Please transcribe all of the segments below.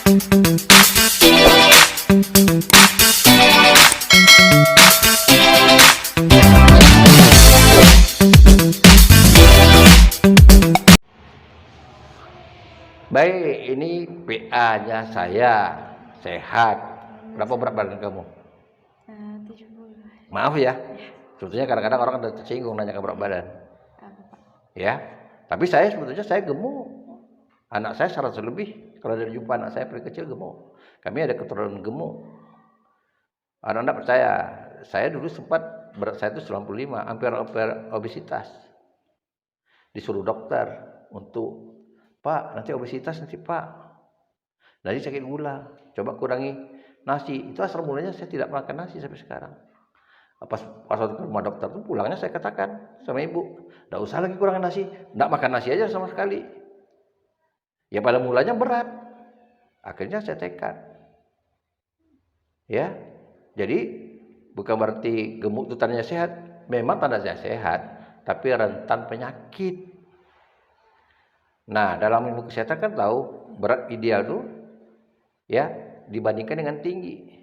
Baik, ini PA-nya saya sehat. Berapa berat badan kamu? 70. Maaf ya, sebetulnya kadang-kadang orang ada tersinggung nanya ke berat badan. Ya, tapi sebetulnya saya gemuk. Anak saya 100 lebih. Kalau dari jumpa anak saya paling kecil gemuk. Kami ada keturunan gemuk. Anak-anak percaya, saya dulu sempat berat saya itu 95, hampir obesitas. Disuruh dokter untuk, Pak, nanti obesitas nanti Pak. Nanti sakit gula, coba kurangi nasi. Itu asal mulanya saya tidak makan nasi sampai sekarang. Pas waktu ke rumah dokter itu pulangnya saya katakan sama ibu, tidak usah lagi kurangin nasi, tidak makan nasi aja sama sekali. Ya pada mulanya berat, akhirnya saya tekad. Ya, jadi bukan berarti gemuk itu tandanya sehat. Memang tandanya sehat, tapi rentan penyakit. Nah, dalam ilmu kesehatan kan tahu berat ideal tuh ya dibandingkan dengan tinggi.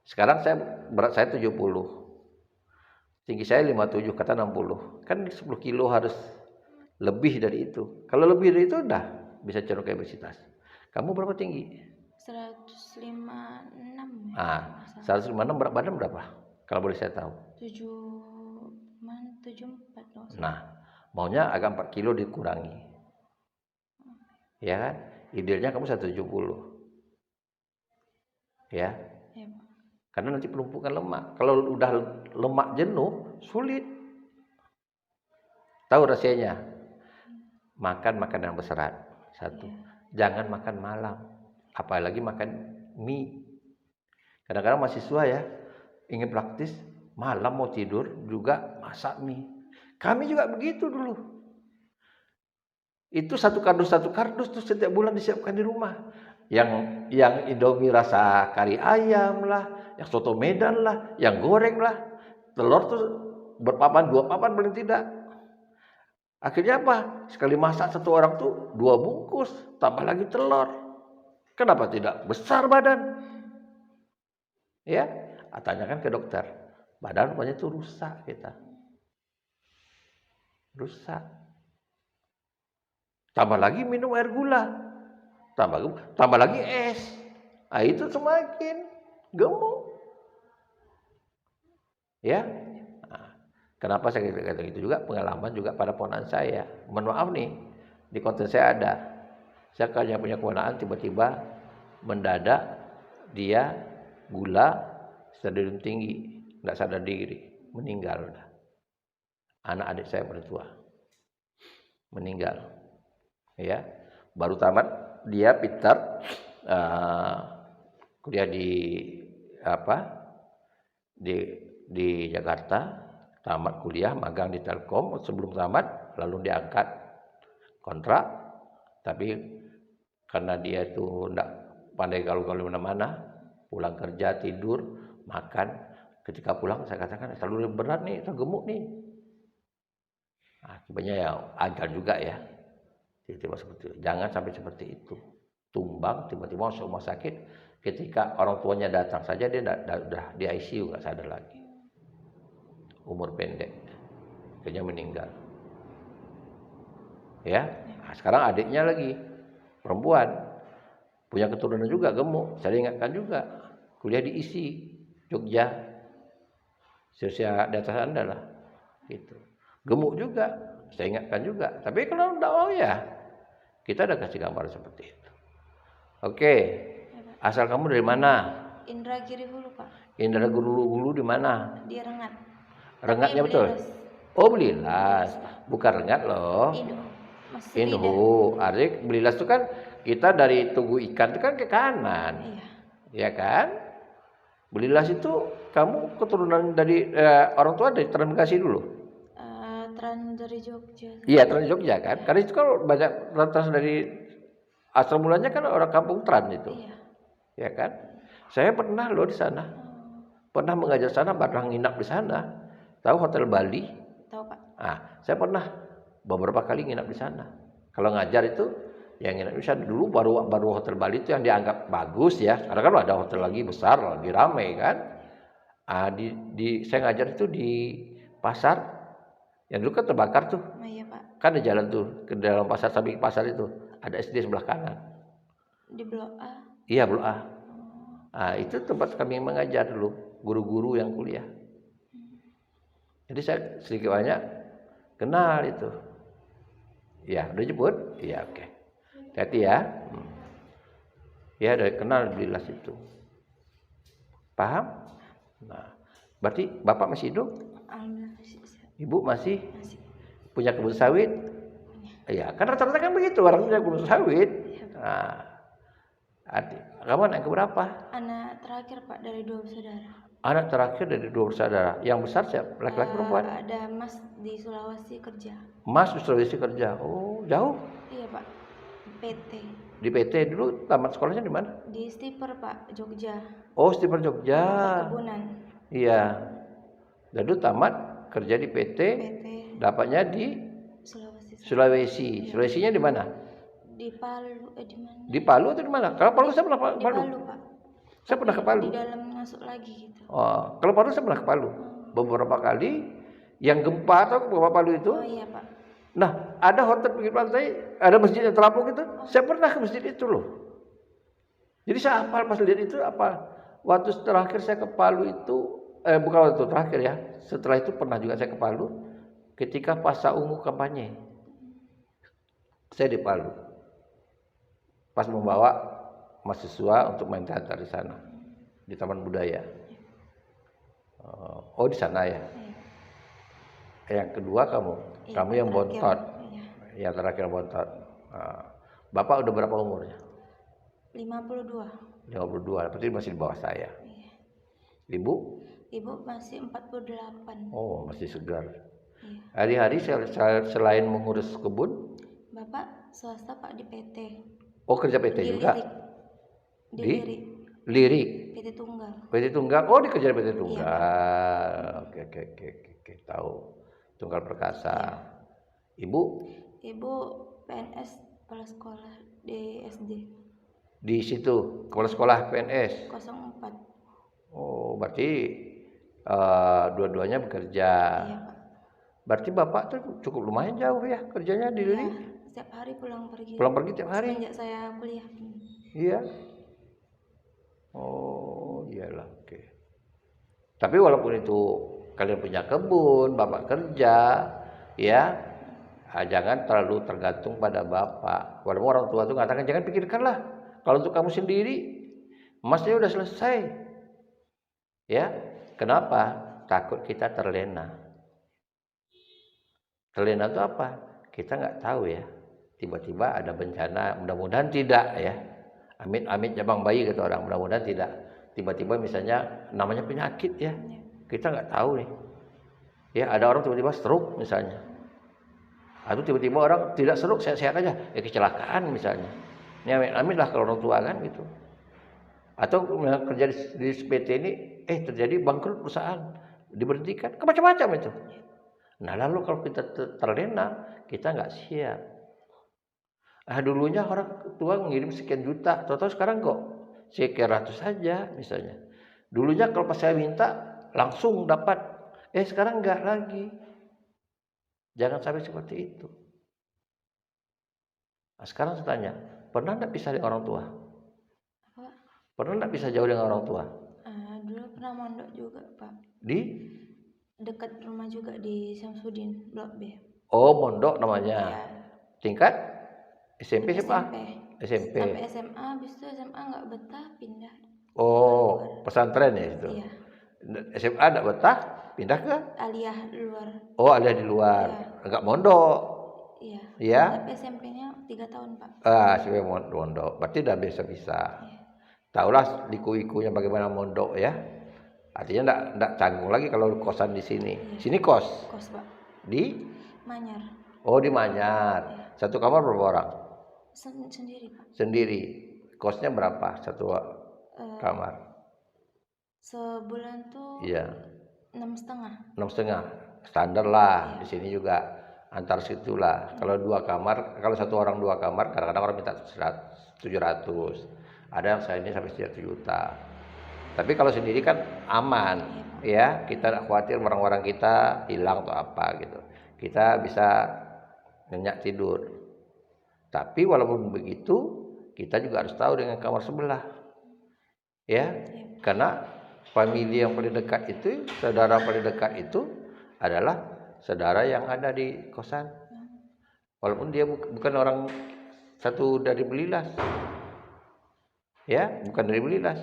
Sekarang berat saya 70. Tinggi saya 57 kata 60. Kan 10 kilo harus lebih dari itu. Kalau lebih dari itu udah bisa cenderung ke obesitas. Kamu berapa tinggi? 156. Ah, 156 berat badan berapa? Kalau boleh saya tahu. 74. Nah, maunya agak 4 kilo dikurangi. Ya kan? Idealnya kamu 170. Ya. Karena nanti penumpukan lemak. Kalau udah lemak jenuh, sulit. Tahu rasanya? Makan makanan yang berserat. Satu. Jangan makan malam. Apalagi makan mie. Kadang-kadang mahasiswa ya, ingin praktis, malam mau tidur juga masak mie. Kami juga begitu dulu. Itu satu kardus tuh setiap bulan disiapkan di rumah. Yang Indomie rasa kari ayam lah, yang soto Medan lah, yang goreng lah. Telur tuh berpapan, 2 papan paling tidak. Akhirnya apa? Sekali masak satu orang tuh 2 bungkus, tambah lagi telur. Kenapa tidak besar badan? Ya, tanyakan ke dokter. Badan rupanya itu rusak kita. Rusak. Tambah lagi minum air gula. Tambah lagi es. Nah, itu semakin gemuk. Ya. Nah, kenapa saya kata gitu juga pengalaman juga pada ponakan saya. Mohon maaf nih, di konten saya ada. Saya kayaknya punya kewenangan tiba-tiba mendadak dia gula stadium tinggi, enggak sadar diri, meninggal udah. Anak adik saya berdua meninggal. Ya. Baru tamat dia pintar kuliah di Jakarta, tamat kuliah magang di Telkom, sebelum tamat lalu diangkat kontrak, tapi karena dia itu enggak pandai gaul-gaul mana-mana, pulang kerja tidur makan, ketika pulang saya katakan terlalu berat nih, terlalu gemuk nih. Akibatnya ya ajal juga ya. Tiba-tiba seperti itu. Jangan sampai seperti itu. Tumbang tiba-tiba masuk rumah sakit, ketika orang tuanya datang saja dia udah di ICU nggak sadar lagi. Umur pendek, akhirnya meninggal. Ya, nah, sekarang adiknya lagi perempuan, punya keturunan juga gemuk. Saya ingatkan juga, kuliah di ISI Jogja, seusia di atas Anda lah, gitu. Gemuk juga, saya ingatkan juga. Tapi kalau tidak mau ya, kita udah kasih gambar seperti itu. Oke, asal kamu dari mana? Indragiri Hulu, Pak. Indragiri Hulu di mana? Di Rengat. Rengatnya betul? Oh, Belilas. Bukan Rengat loh. Inhu. Adik, Belilas itu kan kita dari Tugu Ikan itu kan ke kanan. Iya kan? Belilas itu kamu keturunan dari orang tua dari Transmigrasi dulu? Trans dari Jogja. Iya, Trans Jogja kan? Karena itu kan banyak trans dari asal mulanya kan orang kampung Trans itu. Ya kan? Saya pernah loh di sana. Pernah mengajar sana, pernah nginap di sana. Tahu Hotel Bali? Tahu, Pak. Saya pernah beberapa kali nginap di sana. Kalau ngajar itu Yang nginep bisa dulu baru hotel Bali itu yang dianggap bagus ya. Sekarang kan ada hotel lagi besar, lagi ramai kan. Saya ngajar itu di pasar yang dulu kan terbakar tuh. Oh iya Pak. Kan ada jalan tuh ke dalam pasar, samping pasar itu ada SD sebelah kanan. Di Blok A. Iya, Blok A. Itu tempat kami mengajar dulu, guru-guru yang kuliah. Jadi saya sedikit banyak kenal itu. Ya, udah jemput? Iya, oke. Hati-hati ya. Ya, udah kenal jelas itu. Paham? Nah, berarti Bapak masih hidup? Alhamdulillah masih. Ibu masih? Masih. Punya kebun sawit? Iya, kan rata-rata kan begitu orang punya kebun sawit. Nah, kamu anak keberapa? Anak terakhir Pak dari 2 bersaudara. Anak terakhir dari 2 bersaudara. Yang besar siapa? Laki-laki perempuan? Ada Mas di Sulawesi kerja. Mas di Sulawesi kerja. Oh, jauh? Iya Pak. PT. Di PT dulu tamat sekolahnya di mana? Di Stiper Pak, Jogja. Oh, Stiper Jogja. Perkebunan. Iya. Dan dulu tamat kerja di PT. Dapatnya di Sulawesi. Sulawesinya di mana? Di Palu, di mana? Di Palu atau di mana? Kalau Palu saya pernah Di Palu. Palu Pak. Saya pernah ke Palu. Di dalam masuk lagi gitu. Oh, kalau Palu saya pernah ke Palu. Beberapa kali yang gempa atau beberapa Palu itu. Oh iya Pak. Nah, ada hotel pinggir pantai, ada masjid yang terapung gitu. Saya pernah ke masjid itu loh. Jadi saya hafal pas lihat itu apa? Waktu terakhir saya ke Palu itu, bukan waktu terakhir ya. Setelah itu pernah juga saya ke Palu ketika Pasca Ungu kampanye. Saya di Palu. Pas membawa mahasiswa untuk main teater di sana. Di Taman Budaya. Oh, di sana ya. Yang kedua kamu yang bontot. Yang terakhir bontot. Bapak udah berapa umurnya? 52. 52, berarti masih di bawah saya. Iya. Ibu? Ibu masih 48. Oh, masih segar. Iya. Hari-hari selain mengurus kebun? Bapak swasta Pak di PT. Oh, kerja PT di juga? Di Lirik? PT Tunggal. PT Tunggal, oh dikerja PT Tunggal. Iya. Oke, tahu. Tunggal Perkasa. Iya. Ibu PNS kepala sekolah di SD. Di situ, kepala sekolah PNS? 04. Oh, berarti dua-duanya bekerja. Iya Pak. Berarti Bapak tuh cukup lumayan jauh ya kerjanya di Lirik? Iya, setiap hari pulang pergi. Pulang pergi tiap hari? Semenjak saya kuliah. Iya. Oh, iyalah, oke. Tapi walaupun itu kalian punya kebun, Bapak kerja, ya, jangan terlalu tergantung pada Bapak. Walaupun orang tua itu mengatakan jangan pikirkanlah. Kalau untuk kamu sendiri, emasnya udah selesai. Ya, kenapa? Takut kita terlena. Terlena itu apa? Kita nggak tahu ya. Tiba-tiba ada bencana, mudah-mudahan tidak ya. Amit-amit jabang bayi kata orang, mudah-mudahan tidak. Tiba-tiba misalnya namanya penyakit ya. Kita nggak tahu nih. Ya, ada orang tiba-tiba stroke misalnya. Atau tiba-tiba orang tidak stroke, sehat-sehat aja, ya kecelakaan misalnya. Ini amit-amit lah kalau orang tua kan gitu. Atau kerja di PT ini, terjadi bangkrut perusahaan, diberhentikan, macam-macam itu. Nah lalu kalau kita terlena, kita nggak siap. Dulunya orang tua ngirim sekian juta, tahu-tahu sekarang kok sekian ratus saja misalnya. Dulunya kalau pas saya minta langsung dapat, sekarang enggak lagi. Jangan sampai seperti itu. Nah, sekarang saya tanya, pernah enggak pisah dengan orang tua? Apa? Pernah enggak pisah jauh dengan orang tua? Dulu pernah mondok juga Pak. Di? Dekat rumah juga di Samsudin, Blok B. Oh, mondok namanya. Ya. Tingkat? SMP, SMA? SMP. Sampai SMA, habis itu SMA nggak betah, pindah. Oh, pesantren ya itu? Iya. SMA nggak betah, pindah ke? Aliyah luar. Oh, aliyah di luar. Iya. Enggak mondok? Iya. Iya? Tapi SMP-nya 3 tahun Pak. SMP mondok. Berarti udah bisa-bisa. Iya. Taulah liku-likunya bagaimana mondok ya. Artinya enggak canggung lagi kalau kosan di sini. Iya. Sini kos? Kos Pak. Di? Manyar. Oh, di Manyar. Iya. Satu kamar berapa orang? Sendiri Pak. Sendiri. Kosnya berapa satu kamar? Sebulan tuh iya. 6,5. 6,5. Standar lah. Iya. Di sini juga antar situlah. Kalau 2 kamar, kalau 1 orang 2 kamar, kadang-kadang orang minta 700. Ada yang saya ini sampai 1 juta. Tapi kalau sendiri kan aman, ya. Kita tidak khawatir barang-barang kita hilang atau apa gitu. Kita bisa nyenyak tidur. Tapi walaupun begitu, kita juga harus tahu dengan kamar sebelah, ya. Karena famili yang paling dekat itu, saudara paling dekat itu adalah saudara yang ada di kosan. Walaupun dia bukan orang satu dari Belilas, ya, bukan dari Belilas.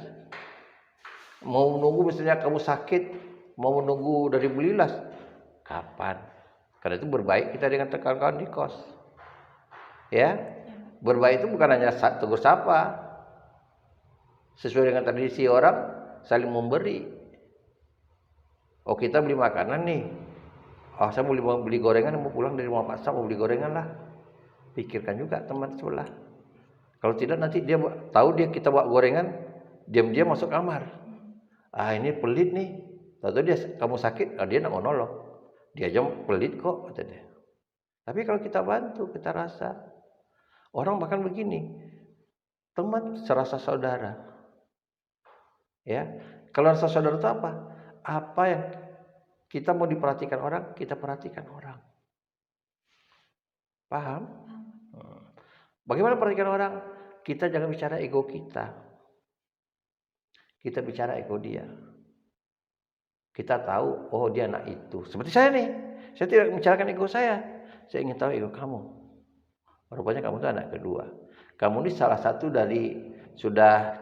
Mau menunggu misalnya kamu sakit, mau menunggu dari Belilas, kapan? Karena itu berbaik kita dengan kawan-kawan di kos, ya. Berbaik itu bukan hanya tegur sapa, sesuai dengan tradisi orang saling memberi. Oh, kita beli makanan nih, oh saya mau beli gorengan, mau pulang dari rumah Pak Sam, mau beli gorengan lah. Pikirkan juga teman sebelah. Kalau tidak nanti dia tahu kita bawa gorengan, diam-diam masuk kamar. Ah, ini pelit nih. Tahu dia kamu sakit, dia nak mau nolong. Dia aja pelit kok, kata dia. Tapi kalau kita bantu, kita rasa. Orang bahkan begini, teman serasa saudara. Ya, kalau rasa saudara itu apa? Apa yang kita mau diperhatikan orang, kita perhatikan orang. Paham? Bagaimana perhatikan orang? Kita jangan bicara ego kita. Kita bicara ego dia. Kita tahu, oh dia anak itu. Seperti saya nih. Saya tidak membicarakan ego saya. Saya ingin tahu ego kamu. Rupanya kamu itu anak kedua. Kamu ini salah satu dari sudah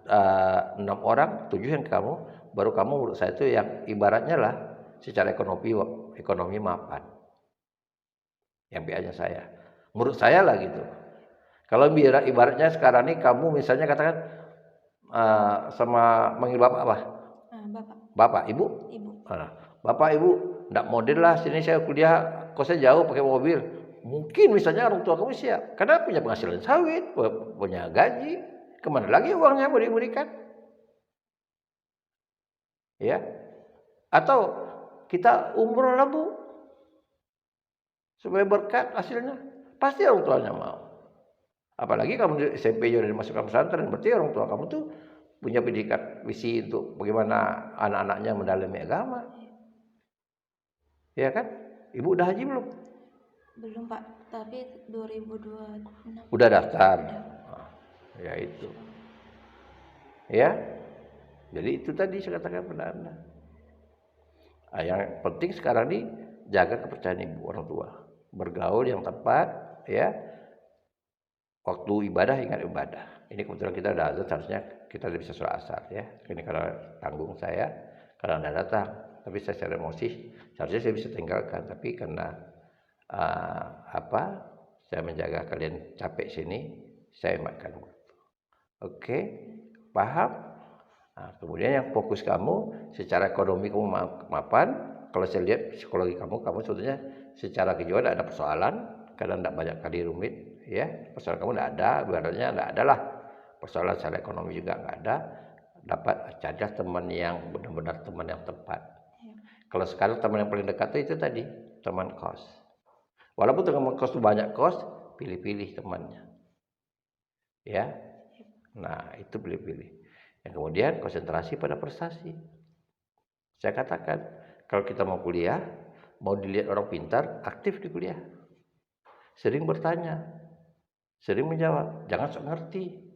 6 orang, 7 yang kamu. Baru kamu menurut saya itu yang ibaratnya lah secara ekonomi mapan. Yang biasanya saya. Menurut saya lah gitu. Kalau ibaratnya sekarang ini kamu misalnya katakan sama manggil bapak apa? Bapak. Bapak, ibu? Ibu. Bapak, ibu, ndak model lah sini saya kuliah, kosnya jauh pakai mobil. Mungkin misalnya orang tua kamu siap, karena punya penghasilan sawit, punya gaji, kemana lagi uangnya mau diberikan? Ya, atau kita umroh lah bu, supaya berkat hasilnya, pasti orang tuanya mau. Apalagi kamu di SMP udah dimasukkan pesantren, berarti orang tua kamu tuh punya pendidikan visi untuk bagaimana anak-anaknya mendalami agama. Ya kan? Ibu udah haji belum? Belum Pak, tapi 2026. Udah daftar. Ya itu. Ya. Jadi itu tadi saya katakan pada Anda. Yang penting sekarang ini jaga kepercayaan ibu orang tua. Bergaul yang tepat, ya. Waktu ibadah ingat ibadah. Ini kebetulan kita udah azan, seharusnya kita udah bisa sholat asar ya. Ini kalau tanggung saya, kalau Anda datang, tapi saya secara emosi, seharusnya saya bisa tinggalkan. Tapi karena saya menjaga kalian capek sini, saya makan. Oke, paham? Nah, kemudian yang fokus kamu secara ekonomi kamu mapan. Kalau saya lihat psikologi kamu sebetulnya secara kejiwaan ada persoalan, kadang tidak banyak kali rumit. Ya, persoalan kamu tidak ada, ibaratnya tidak ada lah. Persoalan secara ekonomi juga tidak ada. Dapat carilah teman yang benar-benar teman yang tepat. Ya. Kalau sekarang teman yang paling dekat itu tadi teman kos. Walaupun teman kos itu banyak kos, pilih-pilih temannya. Ya, nah itu pilih-pilih. Yang kemudian konsentrasi pada prestasi. Saya katakan kalau kita mau kuliah, mau dilihat orang pintar, aktif di kuliah. Sering bertanya. Sering menjawab, jangan sok ngerti.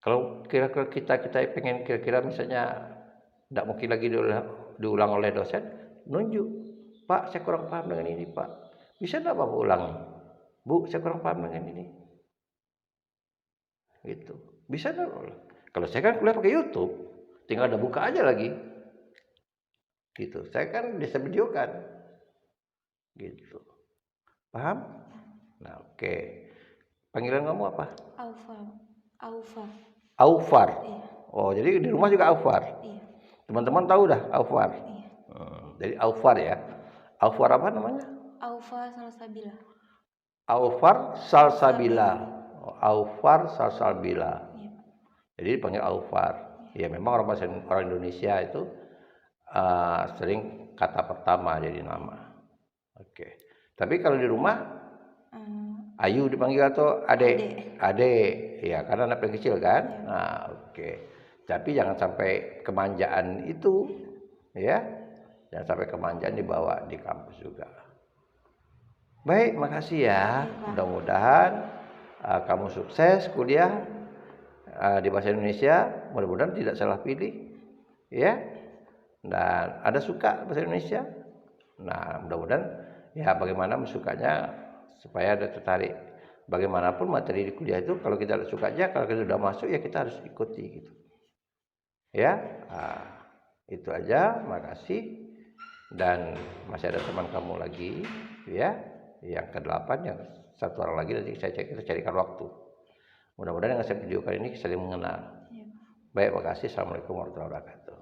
Kalau kira-kira kita pengen kira-kira misalnya tidak mungkin lagi diulang oleh dosen, nunjuk, Pak saya kurang paham dengan ini Pak, bisa tidak Bapak ulangi? Bu saya kurang paham dengan ini. Gitu, bisa tidak? Kalau saya kan kuliah pakai YouTube, tinggal ada buka aja lagi. Gitu, saya kan bisa videokan. Gitu, paham? Nah, oke. Panggilan kamu apa? Aufar. Iya. Oh, jadi di rumah juga Aufar. Iya. Teman-teman tahu dah Aufar. Iya. Jadi Aufar ya. Aufar apa namanya? Aufar Salsabila. Aufar Salsabila. Oh, Aufar Salsabila. Iya. Jadi dipanggil Aufar. Iya. Ya memang orang Indonesia itu sering kata pertama jadi nama. Oke. Tapi kalau di rumah Eh, Ayu dipanggil atau Ade? Ade. Ade. Ya, karena anak paling kecil kan? Ya. Nah, oke. Tapi jangan sampai kemanjaan itu, ya. Jangan sampai kemanjaan dibawa di kampus juga. Baik, makasih ya. Mudah-mudahan kamu sukses kuliah di bahasa Indonesia. Mudah-mudahan tidak salah pilih, ya. Dan ada suka bahasa Indonesia. Nah, mudah-mudahan ya bagaimana sukanya supaya ada tertarik. Bagaimanapun materi di kuliah itu kalau kita suka aja, kalau kita sudah masuk ya kita harus ikuti gitu. Ya, itu aja. Makasih. Dan masih ada teman kamu lagi, ya, yang ke-8, yang satu orang lagi nanti kita carikan waktu. Mudah-mudahan dengan saya video kali ini saling mengenal. Ya. Baik, makasih. Assalamualaikum warahmatullahi wabarakatuh.